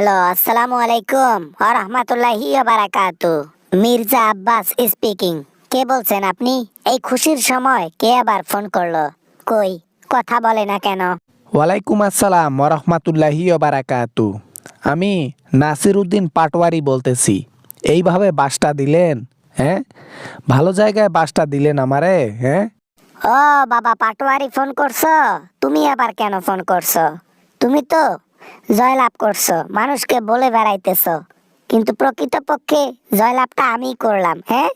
Hello, আসসালামু আলাইকুম ওয়া রাহমাতুল্লাহি ওয়া বারাকাতু। মির্জা আব্বাস স্পিকিং। কে বলছেন আপনি? এই খুশির সময় কে আবার ফোন করলো? কই কথা বলে না কেন? ওয়ালাইকুম আসসালাম ওরহমাতুল্লাহি বারাকাতু। আমি নাসিরউদ্দিন পাটোয়ারি বলতেছি। এইভাবে বাসটা দিলেন, হ্যাঁ? ভালো জায়গায় বাসটা দিলেন আমারে, হ্যাঁ? ও বাবা, পাটোয়ারি ফোন করছো? তুমি আবার কেন ফোন করছো? তুমি তো জয়লাভ করছো, মানুষকে বলে বেড়াইতেছো, কিন্তু প্রকৃতপক্ষে জয়লাভটা আমিই করলাম। হ্যাঁ,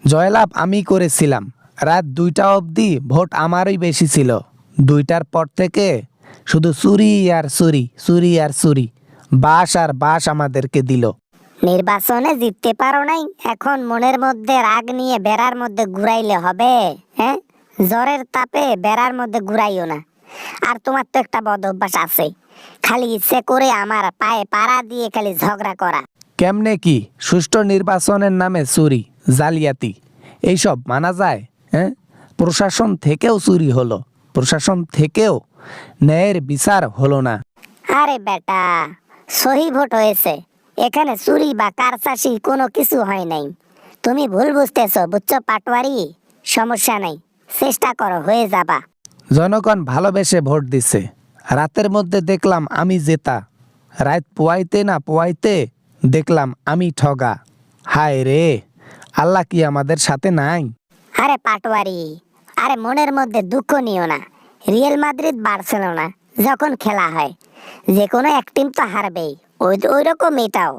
জয়লাভ আমি করেছিলাম। রাত 2টা অবধি ভোট আমারই বেশি ছিল। 2টার পর থেকে শুধু চুরি আর চুরি, চুরি আর চুরি, বাস আর বাস আমাদেরকে দিল। নির্বাচনে জিততে পারো নাই, এখন মনের মধ্যে রাগ নিয়ে বেড়ার মধ্যে ঘুরাইলে হবে? হ্যাঁ, জ্বরের তাপে বেড়ার মধ্যে ঘুরাইও না। আর তোমার তো একটা বদ অভ্যাস আছে, খালি ইচ্ছে করে আমার পায়ে পাড়া দিয়ে খালি ঝগড়া করা। কেমনে কি সুষ্ঠু নির্বাচনের নামে চুরি, জালিয়াতি এইসব মানা যায়? হ্যাঁ, প্রশাসন থেকেও চুরি হলো, প্রশাসন থেকেও ন্যায়ের বিচার হলো না। আরে বেটা, সহি ভোট হয়েছে, এখানে চুরি বা কারসাসি কোনো কিছু হয় নাই। তুমি ভুল বুঝতেছো, বুঝছো পাটোয়ারি? সমস্যা নাই, চেষ্টা করো, হয়ে যাবা। জনগণ ভালোবেসে ভোট দিছে। রাতের মধ্যে দেখলাম আমি জেতা, রাত পোয়াইতে না পোয়াইতে দেখলাম আমি ঠগা। হায় রে, আল্লাহ কি আমাদের সাথে নাই? আরে পাটোয়ারি, আরে মনের মধ্যে দুঃখ নিও না। রিয়াল মাদ্রিদ বার্সেলোনা যখন খেলা হয়, যে কোনো এক টিম তো হারবেই, ওই রকম এটাও।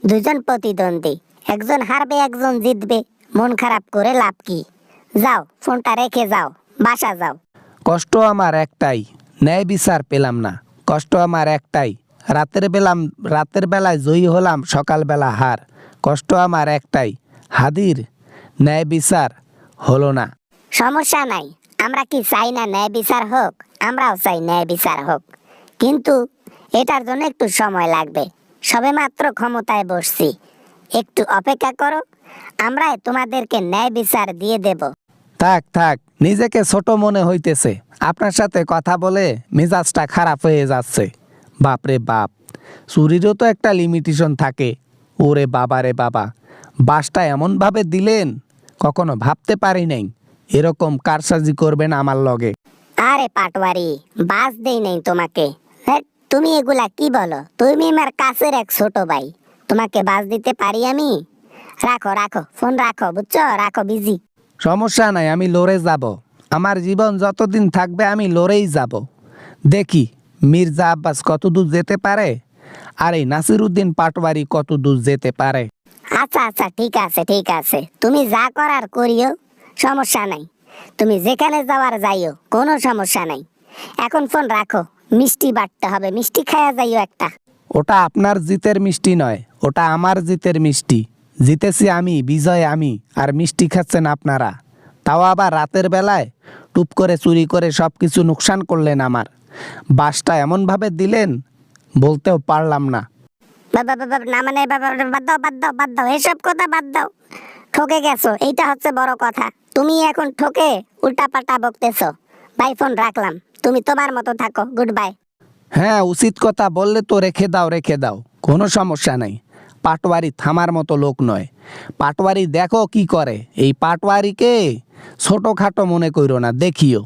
দুজন প্রতিদ্বন্দ্বী, একজন হারবে একজন জিতবে, মন খারাপ করে লাভ কি? যাও, ফোনটা রেখে যাও, বাসা যাও। কষ্ট আমার একটাই, ন্যায় বিচার পেলাম না। কষ্ট আমার একটাই, রাতের বেলায় জয়ী হলাম, সকালবেলা হার। কষ্ট আমার একটাই, হাদির ন্যায় বিচার হলো না। সমস্যা নাই, আমরা কি চাই না ন্যায় বিচার হোক? আমরাও চাই ন্যায় বিচার হোক, কিন্তু এটার জন্য একটু সময় লাগবে। সবেমাত্র ক্ষমতায় বসছি, একটু অপেক্ষা করো, আমরাই তোমাদেরকে ন্যায় বিচার দিয়ে দেব। থাক থাক, নিজেকে ছোট মনে হইতেছে। আপনার সাথে কথা বলে মেজাজটা খারাপ হয়ে যাচ্ছে। বাপরে বাপ, চুরিরও তো একটা লিমিটেশন থাকে। ওরে বাবা রে বাবা, বাসটা এমনভাবে দিলেন, কখনো ভাবতে পারি নাই এরকম কারসাজি করবেন আমার লগে। আরে পাটোয়ারি, বাস দেই নাই তোমাকে। হ্যাঁ, তুমি এগুলা কি বলো? তুমি আমার কাছের এক ছোট ভাই, তোমাকে বাস দিতে পারি আমি? রাখো রাখো, ফোন রাখো, বুঝছো? রাখো, বিজি। সমস্যা নাই, আমি লড়ে যাব। আমার জীবন যতদিন থাকবে আমি লড়েই যাব। দেখি মির্জা আব্বাস কত দূর যেতে পারে, আর এই নাসিরউদ্দিন পাটোয়ারি কত দূর যেতে পারে। আচ্ছা আচ্ছা, ঠিক আছে ঠিক আছে, তুমি যা করার করিও, সমস্যা নাই। তুমি যেখানে যাওয়ার যাইও, কোনো সমস্যা নাই। এখন ফোন রাখো, মিষ্টি বাটতে হবে, মিষ্টি খায়া যাইও একটা। ওটা আপনার জিতের মিষ্টি নয়, ওটা আমার জিতের মিষ্টি। জিতেছি আমি, বিজয় আমি, আর মিষ্টি খাচ্ছেন আপনারা। তাও আবার রাতের বেলায় টুপ করে চুরি করে সব কিছু নুকসান করলেন আমার। বাসটা এমনভাবে দিলেন, বলতেও পারলাম না। না মানে বাদ দাও বাদ দাও বাদ দাও, এসব কথা বাদ দাও। ঠকে গেছো, এইটা হচ্ছে বড় কথা। তুমি এখন ঠকে উল্টা পাল্টা বকতেছো। ভাই, ফোন রাখলাম, তুমি তোমার মতো থাকো, গুড বাই। হ্যাঁ, উচিত কথা বললে তো রেখে দাও, রেখে দাও, কোনো সমস্যা নাই। পাটোয়ারি থামার মতো লোক নয়। পাটোয়ারি দেখো কি করে। এই পাটোয়ারিকে ছোটোখাটো মনে কইরো না, দেখিও।